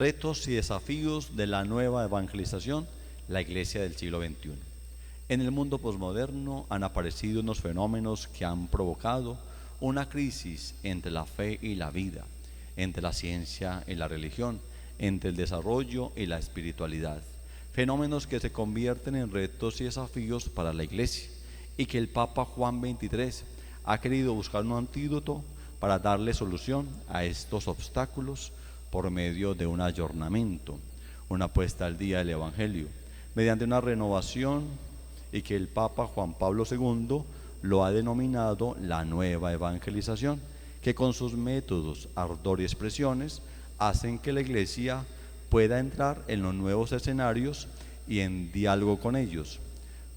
Retos y desafíos de la nueva evangelización, la Iglesia del siglo XXI. En el mundo posmoderno han aparecido unos fenómenos que han provocado una crisis entre la fe y la vida, entre la ciencia y la religión, entre el desarrollo y la espiritualidad. Fenómenos que se convierten en retos y desafíos para la Iglesia y que el Papa Juan XXIII ha querido buscar un antídoto para darle solución a estos obstáculos por medio de un ayornamiento, una puesta al día del Evangelio, mediante una renovación, y que el Papa Juan Pablo II lo ha denominado la nueva evangelización, que con sus métodos, ardor y expresiones hacen que la Iglesia pueda entrar en los nuevos escenarios y en diálogo con ellos,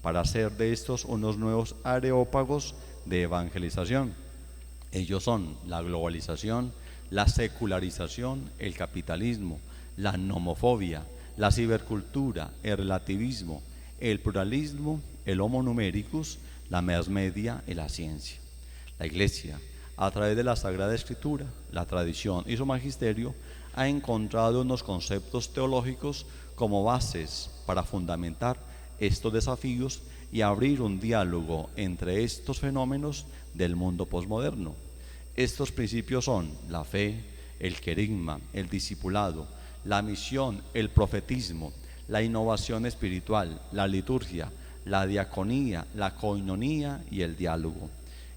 para hacer de estos unos nuevos areópagos de evangelización. Ellos son la globalización, la secularización, el capitalismo, la nomofobia, la cibercultura, el relativismo, el pluralismo, el homo numericus, la mass media y la ciencia. La Iglesia, a través de la Sagrada Escritura, la tradición y su magisterio, ha encontrado unos conceptos teológicos como bases para fundamentar estos desafíos y abrir un diálogo entre estos fenómenos del mundo posmoderno. Estos principios son la fe, el querigma, el discipulado, la misión, el profetismo, la innovación espiritual, la liturgia, la diaconía, la coinonía y el diálogo.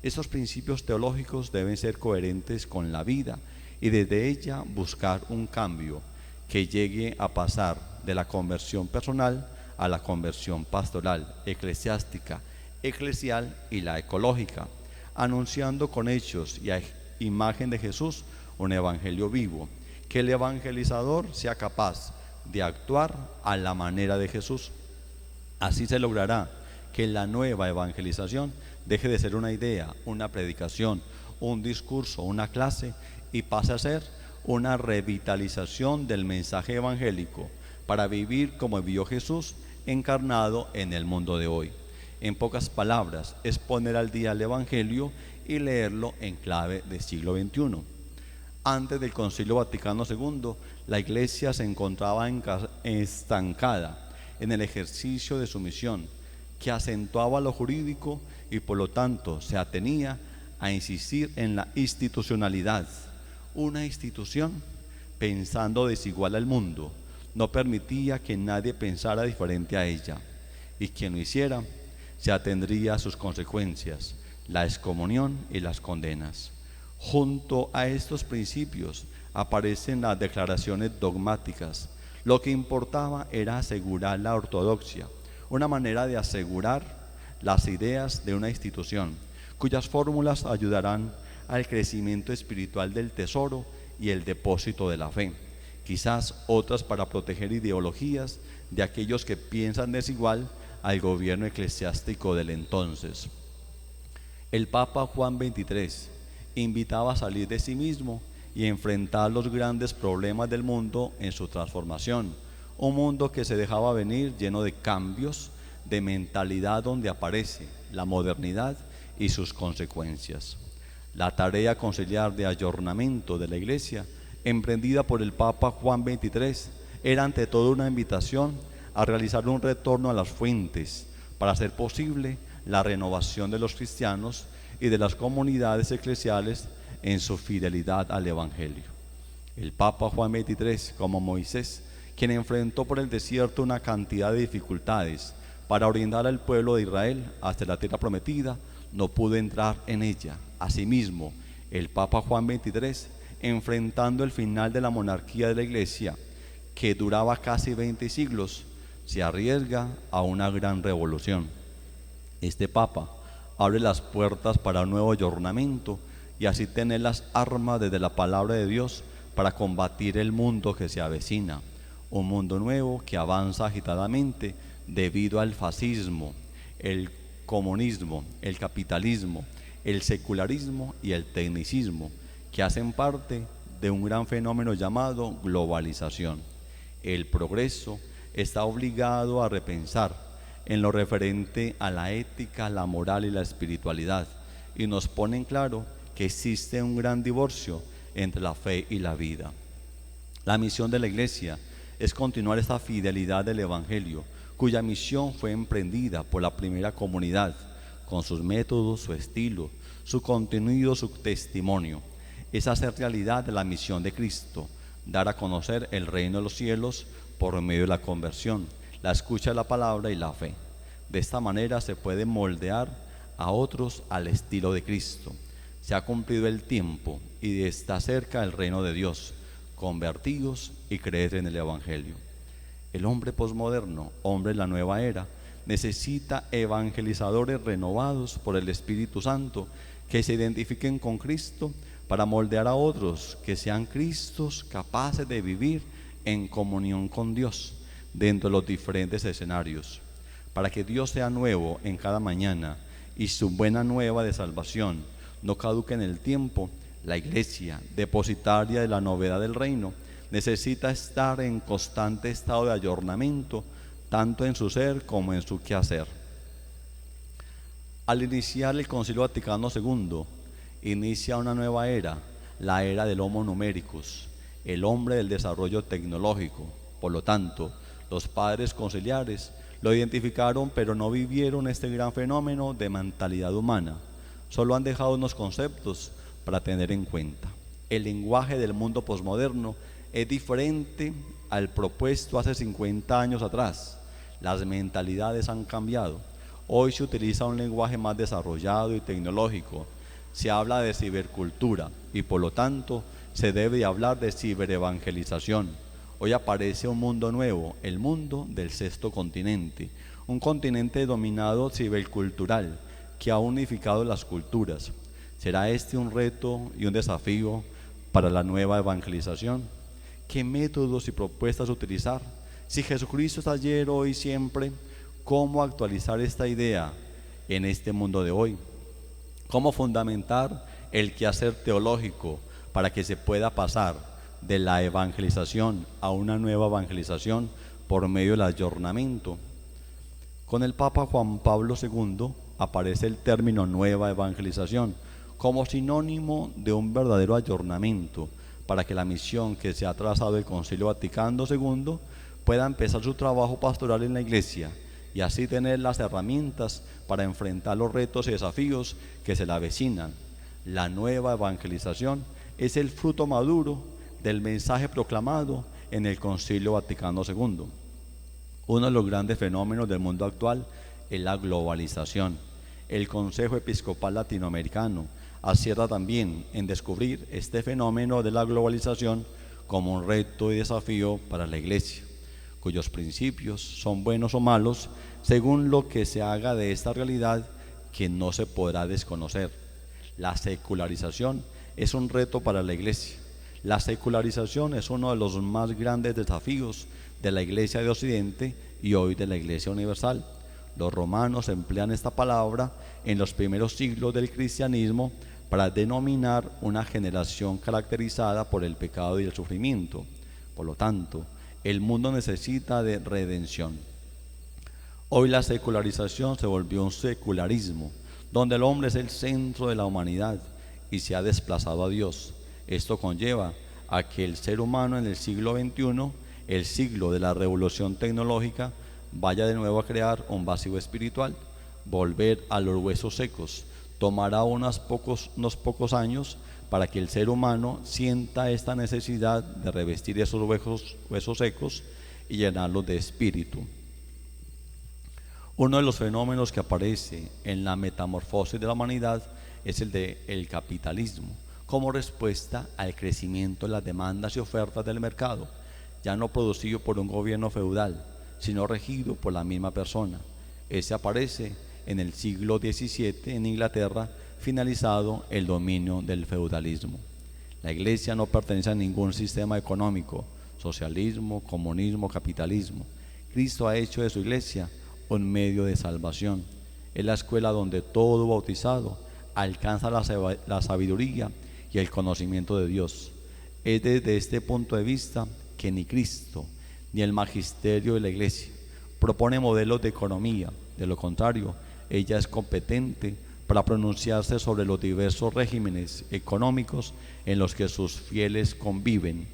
Estos principios teológicos deben ser coherentes con la vida y desde ella buscar un cambio que llegue a pasar de la conversión personal a la conversión pastoral, eclesiástica, eclesial y la ecológica, anunciando con hechos y a imagen de Jesús un evangelio vivo, que el evangelizador sea capaz de actuar a la manera de Jesús. Así se logrará que la nueva evangelización deje de ser una idea, una predicación, un discurso, una clase y pase a ser una revitalización del mensaje evangélico para vivir como vivió Jesús encarnado en el mundo de hoy. En pocas palabras, es poner al día el Evangelio y leerlo en clave del siglo XXI. Antes del Concilio Vaticano II, la Iglesia se encontraba estancada en el ejercicio de su misión, que acentuaba lo jurídico y por lo tanto se atenía a insistir en la institucionalidad. Una institución, pensando desigual al mundo, no permitía que nadie pensara diferente a ella, y quien lo hiciera se atendría a sus consecuencias, la excomunión y las condenas. Junto a estos principios aparecen las declaraciones dogmáticas. Lo que importaba era asegurar la ortodoxia, una manera de asegurar las ideas de una institución, cuyas fórmulas ayudarán al crecimiento espiritual del tesoro y el depósito de la fe. Quizás otras para proteger ideologías de aquellos que piensan desigual al gobierno eclesiástico del entonces. El Papa Juan XXIII invitaba a salir de sí mismo y enfrentar los grandes problemas del mundo en su transformación, un mundo que se dejaba venir lleno de cambios de mentalidad donde aparece la modernidad y sus consecuencias. La tarea conciliar de ayornamiento de la Iglesia, emprendida por el Papa Juan XXIII, era ante todo una invitación a realizar un retorno a las fuentes para hacer posible la renovación de los cristianos y de las comunidades eclesiales en su fidelidad al Evangelio. El Papa Juan XXIII, como Moisés, quien enfrentó por el desierto una cantidad de dificultades para orientar al pueblo de Israel hacia la tierra prometida, no pudo entrar en ella. Asimismo, el Papa Juan XXIII, enfrentando el final de la monarquía de la Iglesia, que duraba casi 20 siglos, se arriesga a una gran revolución. Este Papa abre las puertas para un nuevo ayornamiento y así tener las armas desde la palabra de Dios para combatir el mundo que se avecina, un mundo nuevo que avanza agitadamente debido al fascismo, el comunismo, el capitalismo, el secularismo y el tecnicismo, que hacen parte de un gran fenómeno llamado globalización. El progreso está obligado a repensar en lo referente a la ética, la moral y la espiritualidad, y nos pone en claro que existe un gran divorcio entre la fe y la vida. La misión de la Iglesia es continuar esta fidelidad del Evangelio, cuya misión fue emprendida por la primera comunidad, con sus métodos, su estilo, su contenido, su testimonio. Es hacer realidad la misión de Cristo, dar a conocer el reino de los cielos por medio de la conversión, la escucha de la palabra y la fe. De esta manera se puede moldear a otros al estilo de Cristo. Se ha cumplido el tiempo y está cerca el reino de Dios. Convertidos y creed en el Evangelio. El hombre posmoderno, hombre de la nueva era, necesita evangelizadores renovados por el Espíritu Santo que se identifiquen con Cristo para moldear a otros que sean Cristos capaces de vivir en comunión con Dios dentro de los diferentes escenarios. Para que Dios sea nuevo en cada mañana y su buena nueva de salvación no caduque en el tiempo, la Iglesia, depositaria de la novedad del reino, necesita estar en constante estado de ayornamiento, tanto en su ser como en su quehacer. Al iniciar el Concilio Vaticano II, inicia una nueva era, la era del Homo numericus, el hombre del desarrollo tecnológico. Por lo tanto, los padres conciliares lo identificaron, pero no vivieron este gran fenómeno de mentalidad humana. Solo han dejado unos conceptos para tener en cuenta. El lenguaje del mundo posmoderno es diferente al propuesto hace 50 años atrás. Las mentalidades han cambiado. Hoy se utiliza un lenguaje más desarrollado y tecnológico. Se habla de cibercultura y por lo tanto se debe hablar de ciberevangelización. Hoy aparece un mundo nuevo, el mundo del sexto continente, un continente dominado cibercultural que ha unificado las culturas. ¿Será este un reto y un desafío para la nueva evangelización? ¿Qué métodos y propuestas utilizar? Si Jesucristo es ayer, hoy y siempre, ¿cómo actualizar esta idea en este mundo de hoy? ¿Cómo fundamentar el quehacer teológico para que se pueda pasar de la evangelización a una nueva evangelización por medio del ayornamiento? Con el Papa Juan Pablo II aparece el término nueva evangelización como sinónimo de un verdadero ayornamiento para que la misión que se ha trazado el Concilio Vaticano II pueda empezar su trabajo pastoral en la Iglesia y así tener las herramientas para enfrentar los retos y desafíos que se le avecinan. La nueva evangelización es el fruto maduro del mensaje proclamado en el Concilio Vaticano II. Uno de los grandes fenómenos del mundo actual es la globalización. El Consejo Episcopal Latinoamericano acierta también en descubrir este fenómeno de la globalización como un reto y desafío para la Iglesia, cuyos principios son buenos o malos según lo que se haga de esta realidad que no se podrá desconocer. La secularización es un reto para la Iglesia. La secularización es uno de los más grandes desafíos de la Iglesia de Occidente y hoy de la Iglesia Universal. Los romanos emplean esta palabra en los primeros siglos del cristianismo para denominar una generación caracterizada por el pecado y el sufrimiento. Por lo tanto, el mundo necesita de redención. Hoy la secularización se volvió un secularismo, donde el hombre es el centro de la humanidad y se ha desplazado a Dios. Esto conlleva a que el ser humano en el siglo XXI, el siglo de la revolución tecnológica, vaya de nuevo a crear un vacío espiritual, volver a los huesos secos. Tomará unos pocos años para que el ser humano sienta esta necesidad de revestir esos huesos secos y llenarlos de espíritu. Uno de los fenómenos que aparece en la metamorfosis de la humanidad es el del capitalismo, como respuesta al crecimiento de las demandas y ofertas del mercado, ya no producido por un gobierno feudal, sino regido por la misma persona. Ese aparece en el siglo XVII en Inglaterra, finalizado el dominio del feudalismo. La Iglesia no pertenece a ningún sistema económico, socialismo, comunismo, capitalismo. Cristo ha hecho de su Iglesia un medio de salvación. Es la escuela donde todo bautizado alcanza la sabiduría y el conocimiento de Dios. Es desde este punto de vista que ni Cristo ni el magisterio de la Iglesia propone modelos de economía. De lo contrario, ella es competente para pronunciarse sobre los diversos regímenes económicos en los que sus fieles conviven.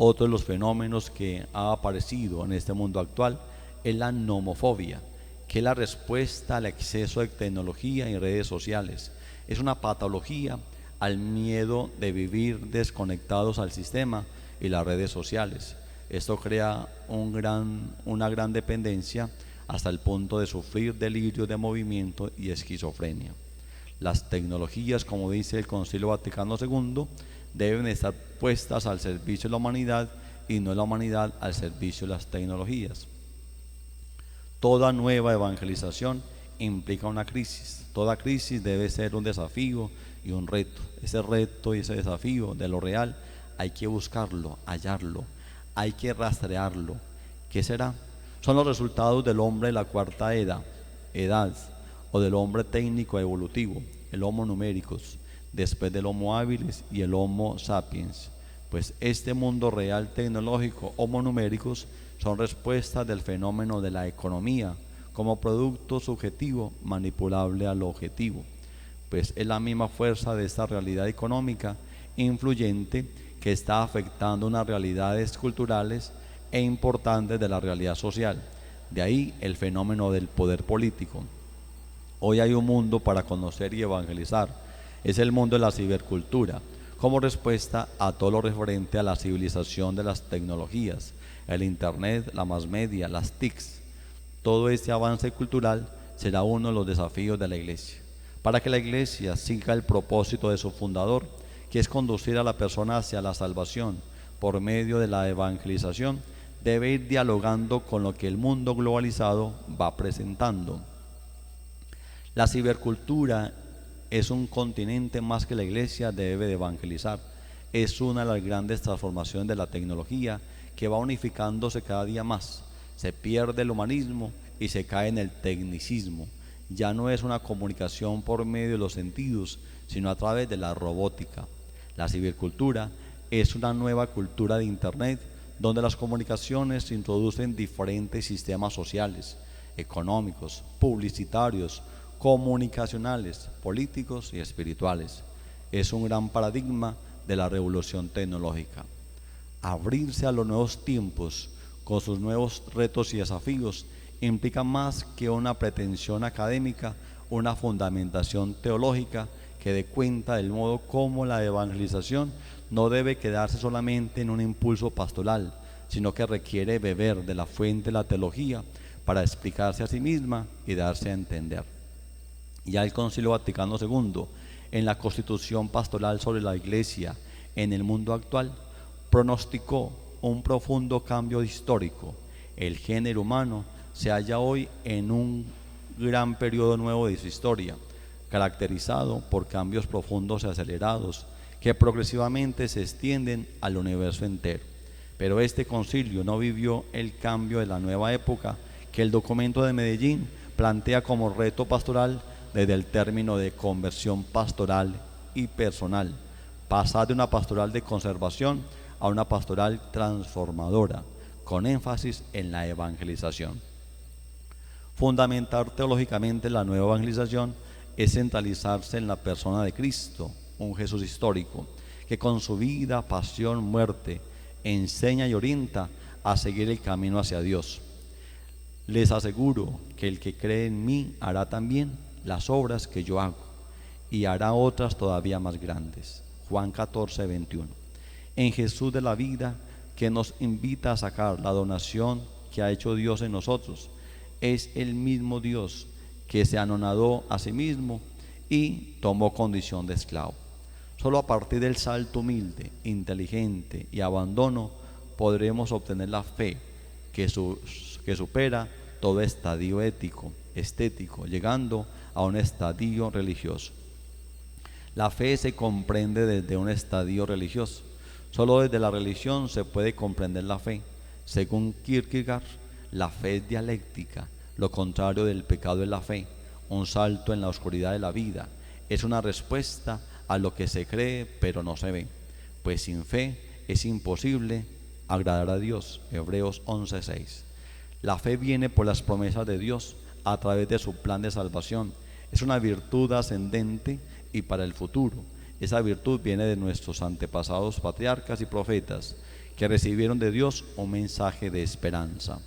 Otro de los fenómenos que ha aparecido en este mundo actual es la nomofobia, que es la respuesta al exceso de tecnología y redes sociales. Es una patología al miedo de vivir desconectados al sistema y las redes sociales. Esto crea una gran dependencia hasta el punto de sufrir delirio de movimiento y esquizofrenia. Las tecnologías, como dice el Concilio Vaticano II, deben estar puestas al servicio de la humanidad y no la humanidad al servicio de las tecnologías. Toda nueva evangelización implica una crisis. Toda crisis debe ser un desafío y un reto. Ese reto y ese desafío de lo real hay que buscarlo, hallarlo, hay que rastrearlo. ¿Qué será? Son los resultados del hombre de la cuarta edad o del hombre técnico evolutivo, el Homo numericus, después del Homo habilis y el Homo sapiens. Pues este mundo real tecnológico, Homo numericus, son respuestas del fenómeno de la economía como producto subjetivo manipulable al objetivo. Pues es la misma fuerza de esta realidad económica influyente que está afectando unas realidades culturales e importantes de la realidad social. De ahí el fenómeno del poder político. Hoy hay un mundo para conocer y evangelizar. Es el mundo de la cibercultura, como respuesta a todo lo referente a la civilización de las tecnologías, el internet, la mass media, las TICs. Todo este avance cultural será uno de los desafíos de la Iglesia. Para que la Iglesia siga el propósito de su fundador, que es conducir a la persona hacia la salvación por medio de la evangelización, debe ir dialogando con lo que el mundo globalizado va presentando. La cibercultura es un continente más que la Iglesia debe de evangelizar. Es una de las grandes transformaciones de la tecnología que va unificándose cada día más. Se pierde el humanismo y se cae en el tecnicismo. Ya no es una comunicación por medio de los sentidos, sino a través de la robótica. La cibercultura es una nueva cultura de Internet donde las comunicaciones introducen diferentes sistemas sociales, económicos, publicitarios, comunicacionales, políticos y espirituales. Es un gran paradigma de la revolución tecnológica. Abrirse a los nuevos tiempos con sus nuevos retos y desafíos implica más que una pretensión académica, una fundamentación teológica que dé cuenta del modo como la evangelización no debe quedarse solamente en un impulso pastoral, sino que requiere beber de la fuente de la teología para explicarse a sí misma y darse a entender. Ya el Concilio Vaticano II, en la Constitución Pastoral sobre la Iglesia en el mundo actual, pronosticó un profundo cambio histórico. El género humano se halla hoy en un gran periodo nuevo de su historia, caracterizado por cambios profundos y acelerados que progresivamente se extienden al universo entero. Pero este concilio no vivió el cambio de la nueva época que el documento de Medellín plantea como reto pastoral desde el término de conversión pastoral y personal, pasar de una pastoral de conservación a una pastoral transformadora, con énfasis en la evangelización. Fundamentar teológicamente la nueva evangelización es centralizarse en la persona de Cristo, un Jesús histórico, que con su vida, pasión, muerte, enseña y orienta a seguir el camino hacia Dios. Les aseguro que el que cree en mí hará también las obras que yo hago y hará otras todavía más grandes. Juan 14, 21. En Jesús de la vida, que nos invita a sacar la donación que ha hecho Dios en nosotros, es el mismo Dios que se anonadó a sí mismo y tomó condición de esclavo. Solo a partir del salto humilde, inteligente y abandono podremos obtener la fe que supera todo estadio ético, estético, llegando a un estadio religioso. La fe se comprende desde un estadio religioso. Solo desde la religión se puede comprender la fe. Según Kierkegaard, la fe es dialéctica, lo contrario del pecado es la fe, un salto en la oscuridad de la vida. Es una respuesta a lo que se cree pero no se ve, pues sin fe es imposible agradar a Dios. Hebreos 11:6. La fe viene por las promesas de Dios a través de su plan de salvación. Es una virtud ascendente y para el futuro. Esa virtud viene de nuestros antepasados patriarcas y profetas, que recibieron de Dios un mensaje de esperanza.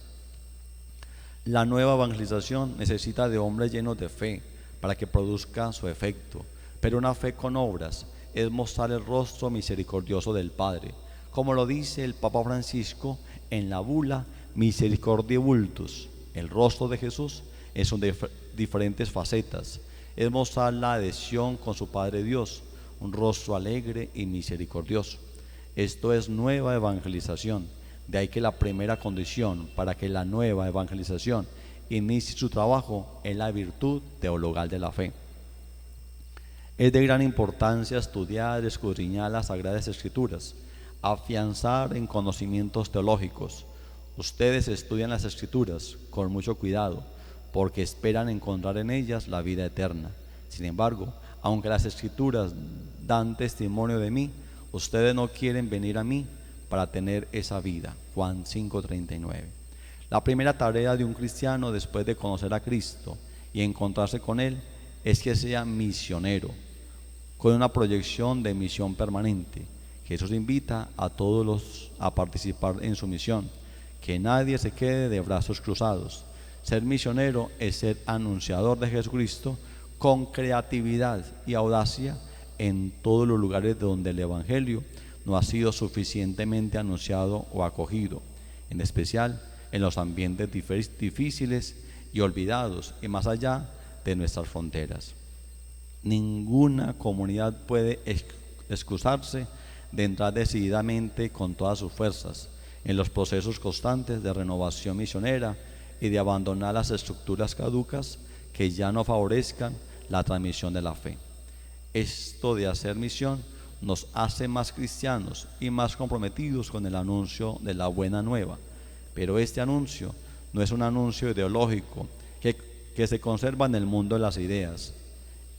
La nueva evangelización necesita de hombres llenos de fe para que produzca su efecto, pero una fe con obras es mostrar el rostro misericordioso del Padre, como lo dice el Papa Francisco en la bula Misericordiae Vultus. El rostro de Jesús en sus diferentes facetas es mostrar la adhesión con su Padre Dios, un rostro alegre y misericordioso. Esto es nueva evangelización. De ahí que la primera condición para que la nueva evangelización inicie su trabajo es la virtud teologal de la fe. Es de gran importancia estudiar, escudriñar las Sagradas Escrituras, afianzar en conocimientos teológicos. Ustedes estudian las Escrituras con mucho cuidado, porque esperan encontrar en ellas la vida eterna. Sin embargo, aunque las Escrituras dan testimonio de mí, ustedes no quieren venir a mí para tener esa vida. Juan 5:39. La primera tarea de un cristiano después de conocer a Cristo y encontrarse con Él es que sea misionero, con una proyección de misión permanente. Jesús invita a todos a participar en su misión, que nadie se quede de brazos cruzados. Ser misionero es ser anunciador de Jesucristo con creatividad y audacia en todos los lugares donde el Evangelio no ha sido suficientemente anunciado o acogido, en especial en los ambientes difíciles y olvidados y más allá de nuestras fronteras. Ninguna comunidad puede excusarse de entrar decididamente con todas sus fuerzas en los procesos constantes de renovación misionera y de abandonar las estructuras caducas que ya no favorezcan la transmisión de la fe. Esto de hacer misión nos hace más cristianos y más comprometidos con el anuncio de la buena nueva, pero este anuncio no es un anuncio ideológico que se conserva en el mundo de las ideas.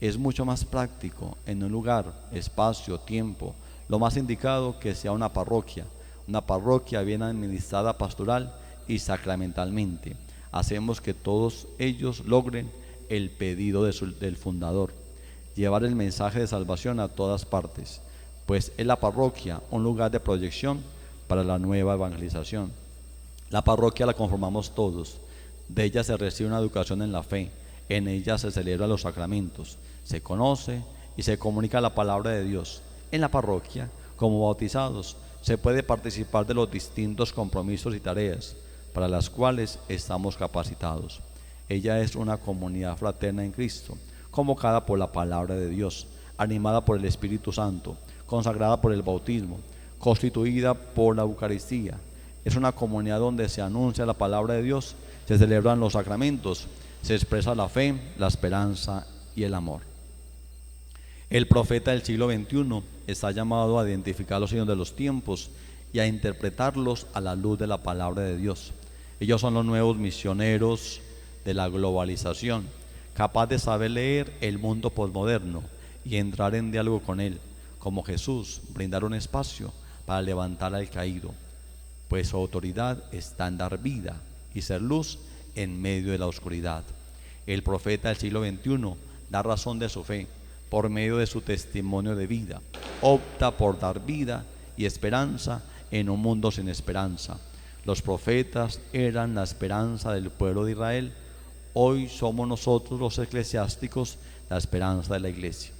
Es mucho más práctico, en un lugar, espacio, tiempo, lo más indicado que sea una parroquia bien administrada pastoral y sacramentalmente. Hacemos que todos ellos logren el pedido del fundador, llevar el mensaje de salvación a todas partes, pues es la parroquia un lugar de proyección para la nueva evangelización. La parroquia la conformamos todos, de ella se recibe una educación en la fe, en ella se celebran los sacramentos, se conoce y se comunica la palabra de Dios. En la parroquia, como bautizados, se puede participar de los distintos compromisos y tareas para las cuales estamos capacitados. Ella es una comunidad fraterna en Cristo, convocada por la palabra de Dios, animada por el Espíritu Santo, consagrada por el bautismo, constituida por la Eucaristía. Es una comunidad donde se anuncia la palabra de Dios, se celebran los sacramentos, se expresa la fe, la esperanza y el amor. El profeta del siglo XXI está llamado a identificar los signos de los tiempos y a interpretarlos a la luz de la palabra de Dios. Ellos son los nuevos misioneros de la globalización, capaz de saber leer el mundo posmoderno y entrar en diálogo con él, como Jesús, brindar un espacio para levantar al caído, pues su autoridad está en dar vida y ser luz en medio de la oscuridad. El profeta del siglo XXI da razón de su fe por medio de su testimonio de vida, opta por dar vida y esperanza en un mundo sin esperanza. Los profetas eran la esperanza del pueblo de Israel. Hoy somos nosotros los eclesiásticos la esperanza de la iglesia.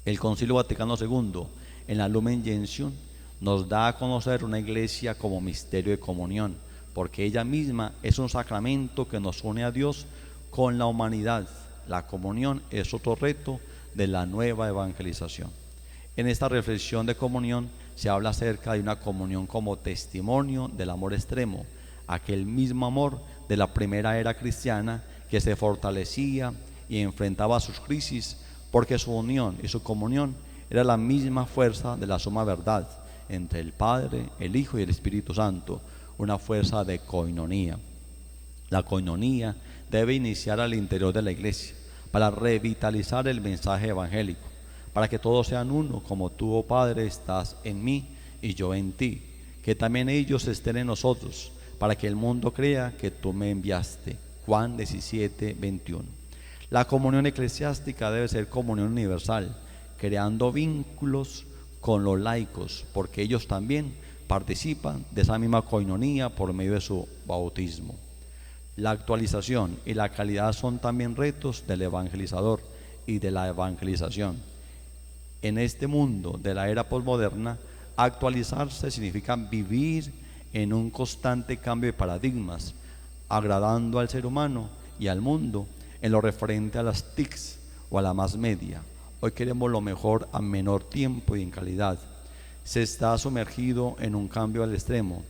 El Concilio Vaticano II, en la Lumen Gentium, nos da a conocer una iglesia como misterio de comunión, porque ella misma es un sacramento que nos une a Dios con la humanidad. La comunión es otro reto de la nueva evangelización. En esta reflexión de comunión se habla acerca de una comunión como testimonio del amor extremo, aquel mismo amor de la primera era cristiana que se fortalecía y enfrentaba sus crisis, porque su unión y su comunión era la misma fuerza de la suma verdad entre el Padre, el Hijo y el Espíritu Santo, una fuerza de coinonía. La coinonía debe iniciar al interior de la iglesia para revitalizar el mensaje evangélico, para que todos sean uno, como tú, oh Padre, estás en mí y yo en ti, que también ellos estén en nosotros, para que el mundo crea que tú me enviaste. Juan 17:21. La comunión eclesiástica debe ser comunión universal, creando vínculos con los laicos, porque ellos también participan de esa misma coinonía por medio de su bautismo. La actualización y la calidad son también retos del evangelizador y de la evangelización. En este mundo de la era posmoderna, actualizarse significa vivir en un constante cambio de paradigmas, agradando al ser humano y al mundo en lo referente a las TICs o a la más media. Hoy queremos lo mejor a menor tiempo y en calidad. Se está sumergido en un cambio al extremo,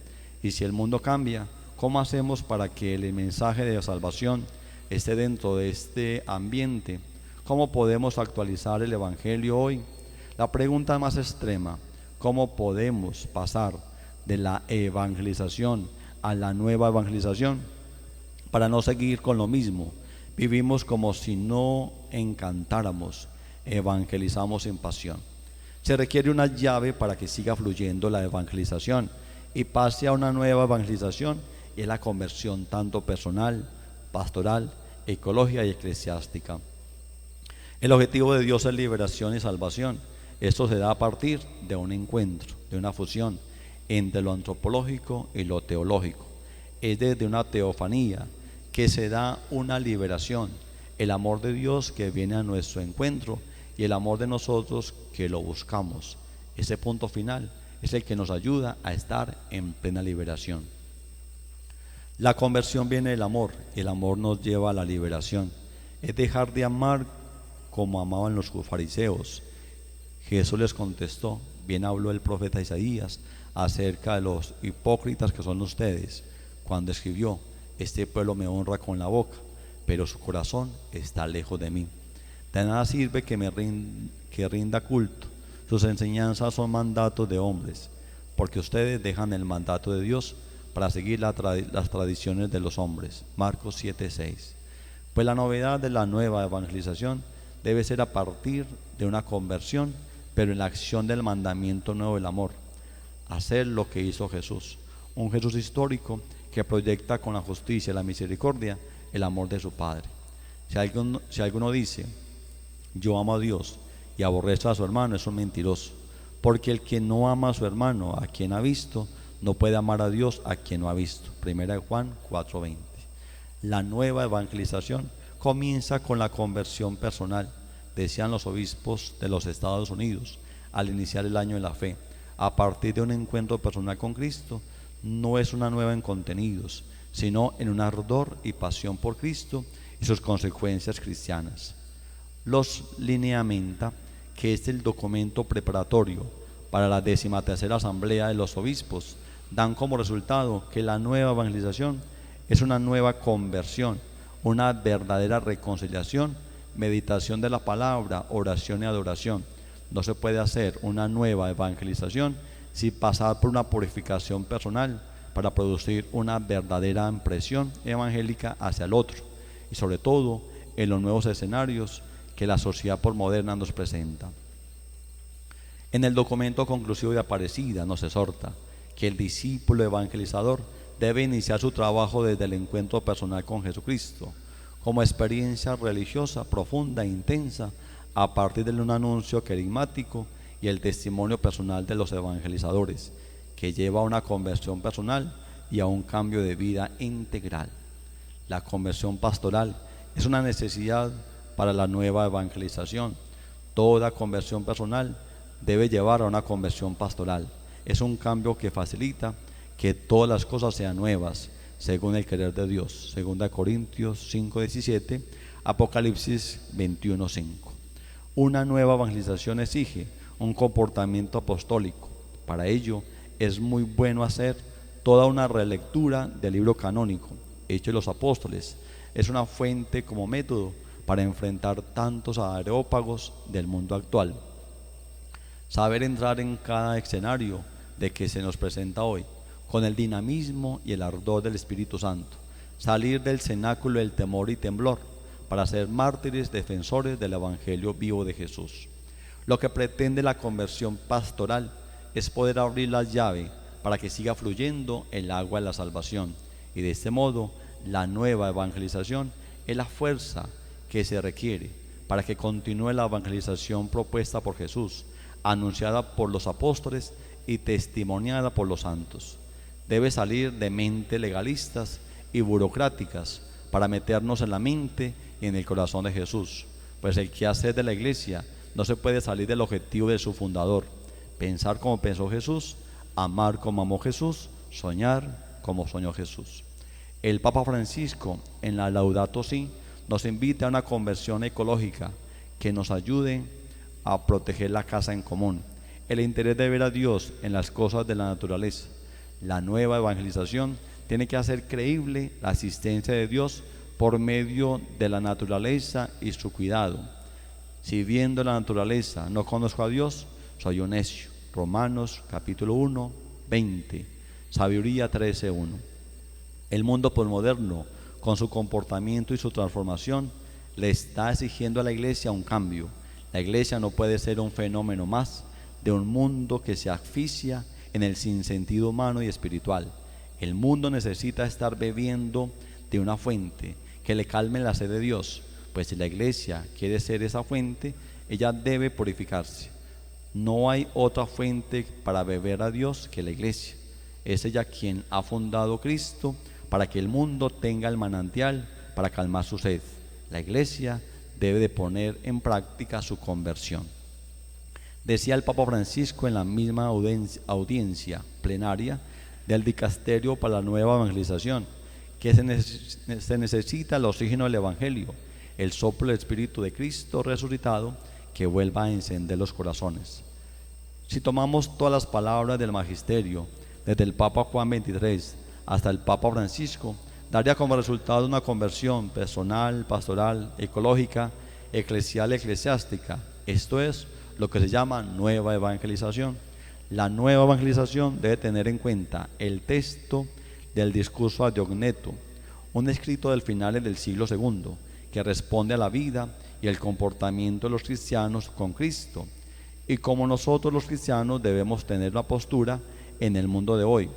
y si el mundo cambia, ¿cómo hacemos para que el mensaje de la salvación esté dentro de este ambiente? ¿Cómo podemos actualizar el Evangelio hoy? La pregunta más extrema: ¿cómo podemos pasar de la evangelización a la nueva evangelización? Para no seguir con lo mismo, vivimos como si no encantáramos, evangelizamos sin pasión. Se requiere una llave para que siga fluyendo la evangelización y pase a una nueva evangelización, y es la conversión tanto personal, pastoral, ecológica y eclesiástica. El objetivo de Dios es liberación y salvación. Esto se da a partir de un encuentro, de una fusión entre lo antropológico y lo teológico. Es desde una teofanía que se da una liberación, el amor de Dios que viene a nuestro encuentro y el amor de nosotros que lo buscamos. Ese punto final es el que nos ayuda a estar en plena liberación. La conversión viene del amor, el amor nos lleva a la liberación. Es dejar de amar como amaban los fariseos. Jesús les contestó: bien habló el profeta Isaías acerca de los hipócritas que son ustedes, cuando escribió: este pueblo me honra con la boca, pero su corazón está lejos de mí. De nada sirve que rinda culto. Sus enseñanzas son mandatos de hombres, porque ustedes dejan el mandato de Dios para seguir las tradiciones de los hombres. Marcos 7:6. Pues la novedad de la nueva evangelización debe ser a partir de una conversión, pero en la acción del mandamiento nuevo del amor. Hacer lo que hizo Jesús, un Jesús histórico que proyecta con la justicia y la misericordia el amor de su Padre. Si alguno dice: yo amo a Dios, y aborrece a su hermano, es un mentiroso, porque el que no ama a su hermano, a quien ha visto, no puede amar a Dios a quien no ha visto. Primera de Juan 4:20. La nueva evangelización comienza con la conversión personal, decían los obispos de los Estados Unidos al iniciar el año de la fe. A partir de un encuentro personal con Cristo, no es una nueva en contenidos, sino en un ardor y pasión por Cristo y sus consecuencias cristianas. Los lineamenta, que es el documento preparatorio para la 13ª Asamblea de los Obispos, dan como resultado que la nueva evangelización es una nueva conversión, una verdadera reconciliación, meditación de la palabra, oración y adoración. No se puede hacer una nueva evangelización sin pasar por una purificación personal para producir una verdadera impresión evangélica hacia el otro, y sobre todo en los nuevos escenarios que la sociedad posmoderna nos presenta. En el documento conclusivo de Aparecida nos exhorta que el discípulo evangelizador debe iniciar su trabajo desde el encuentro personal con Jesucristo, como experiencia religiosa profunda e intensa, a partir de un anuncio carismático y el testimonio personal de los evangelizadores, que lleva a una conversión personal y a un cambio de vida integral. La conversión pastoral es una necesidad para la nueva evangelización. Toda conversión personal debe llevar a una conversión pastoral. Es un cambio que facilita que todas las cosas sean nuevas, según el querer de Dios. 2 Corintios 5:17, Apocalipsis 21:5. Una nueva evangelización exige un comportamiento apostólico. Para ello es muy bueno hacer toda una relectura del libro canónico, Hechos de los Apóstoles. Es una fuente como método para enfrentar tantos areópagos del mundo actual. Saber entrar en cada escenario de que se nos presenta hoy con el dinamismo y el ardor del Espíritu Santo. Salir del cenáculo del temor y temblor para ser mártires defensores del Evangelio vivo de Jesús. Lo que pretende la conversión pastoral es poder abrir la llave para que siga fluyendo el agua de la salvación, y de este modo la nueva evangelización es la fuerza que se requiere para que continúe la evangelización propuesta por Jesús, anunciada por los apóstoles y testimoniada por los santos. Debe salir de mentes legalistas y burocráticas para meternos en la mente y en el corazón de Jesús, pues el quehacer de la iglesia no se puede salir del objetivo de su fundador: pensar como pensó Jesús, amar como amó Jesús, soñar como soñó Jesús. El Papa Francisco, en la Laudato Si, nos invita a una conversión ecológica que nos ayude a proteger la casa en común, el interés de ver a Dios en las cosas de la naturaleza. La nueva evangelización tiene que hacer creíble la asistencia de Dios por medio de la naturaleza y su cuidado. Si viendo la naturaleza no conozco a Dios, soy un necio. Romanos capítulo 1, 20. Sabiduría 13:1. El mundo posmoderno, con su comportamiento y su transformación, le está exigiendo a la iglesia un cambio. La iglesia no puede ser un fenómeno más de un mundo que se asfixia en el sinsentido humano y espiritual. El mundo necesita estar bebiendo de una fuente que le calme la sed de Dios, pues si la iglesia quiere ser esa fuente, ella debe purificarse. No hay otra fuente para beber a Dios que la iglesia. Es ella quien ha fundado Cristo para que el mundo tenga el manantial para calmar su sed. La iglesia debe de poner en práctica su conversión. Decía el Papa Francisco en la misma audiencia plenaria del Dicasterio para la Nueva Evangelización, que se necesita el oxígeno del Evangelio, el soplo del Espíritu de Cristo resucitado, que vuelva a encender los corazones. Si tomamos todas las palabras del Magisterio, desde el Papa Juan XXIII hasta el Papa Francisco, daría como resultado una conversión personal, pastoral, ecológica, eclesial y eclesiástica. Esto es lo que se llama nueva evangelización. La nueva evangelización debe tener en cuenta el texto del discurso ad Diogneto, un escrito del finales del siglo II, que responde a la vida y el comportamiento de los cristianos con Cristo, y como nosotros los cristianos debemos tener una postura en el mundo de hoy.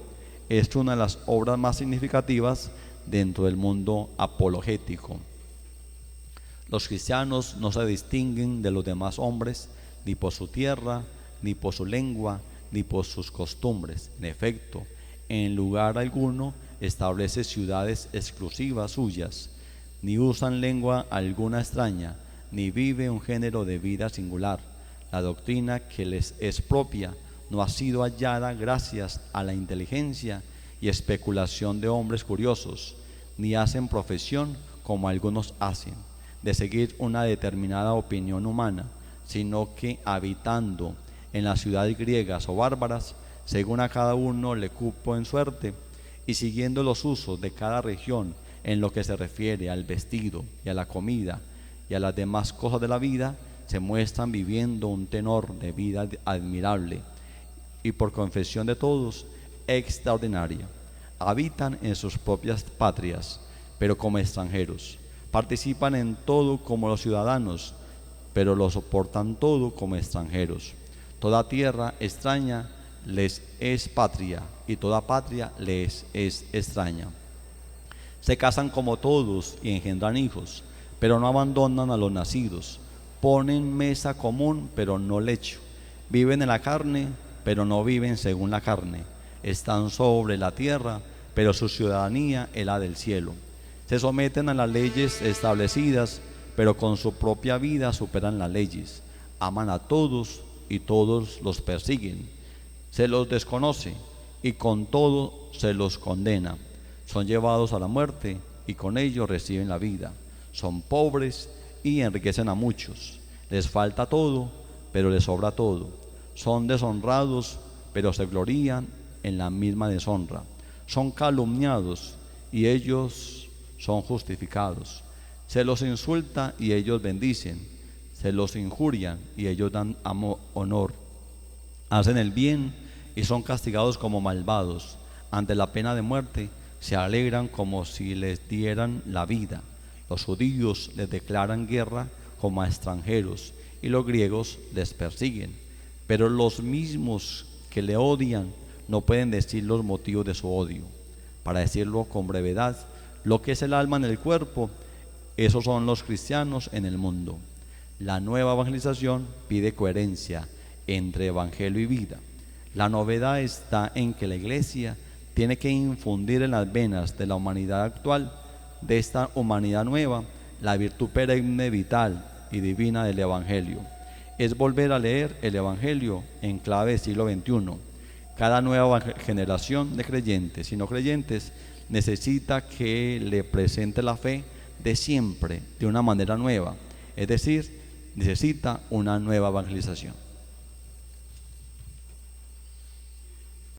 Es una de las obras más significativas dentro del mundo apologético. Los cristianos no se distinguen de los demás hombres ni por su tierra, ni por su lengua, ni por sus costumbres. En efecto, en lugar alguno establece ciudades exclusivas suyas, ni usan lengua alguna extraña, ni vive un género de vida singular. La doctrina que les es propia no ha sido hallada gracias a la inteligencia y especulación de hombres curiosos, ni hacen profesión, como algunos hacen, de seguir una determinada opinión humana, sino que habitando en las ciudades griegas o bárbaras, según a cada uno le cupo en suerte, y siguiendo los usos de cada región en lo que se refiere al vestido y a la comida y a las demás cosas de la vida, se muestran viviendo un tenor de vida admirable y por confesión de todos extraordinaria. Habitan en sus propias patrias, pero como extranjeros. Participan en todo como los ciudadanos, pero lo soportan todo como extranjeros. Toda tierra extraña les es patria, y toda patria les es extraña. Se casan como todos y engendran hijos, pero no abandonan a los nacidos. Ponen mesa común, pero no lecho. Viven en la carne, pero no viven según la carne. Están sobre la tierra, pero su ciudadanía es la del cielo. Se someten a las leyes establecidas, pero con su propia vida superan las leyes. Aman a todos y todos los persiguen. Se los desconoce y con todo se los condena. Son llevados a la muerte y con ello reciben la vida. Son pobres y enriquecen a muchos. Les falta todo, pero les sobra todo. Son deshonrados, pero se glorían en la misma deshonra. Son calumniados y ellos son justificados. Se los insulta y ellos bendicen. Se los injurian y ellos dan honor. Hacen el bien y son castigados como malvados. Ante la pena de muerte se alegran como si les dieran la vida. Los judíos les declaran guerra como a extranjeros y los griegos les persiguen. Pero los mismos que le odian no pueden decir los motivos de su odio. Para decirlo con brevedad, lo que es el alma en el cuerpo, esos son los cristianos en el mundo. La nueva evangelización pide coherencia entre evangelio y vida. La novedad está en que la Iglesia tiene que infundir en las venas de la humanidad actual, de esta humanidad nueva, la virtud perenne, vital y divina del Evangelio. Es volver a leer el Evangelio en clave del siglo XXI. Cada nueva generación de creyentes y no creyentes necesita que le presente la fe de siempre, de una manera nueva. Es decir, necesita una nueva evangelización.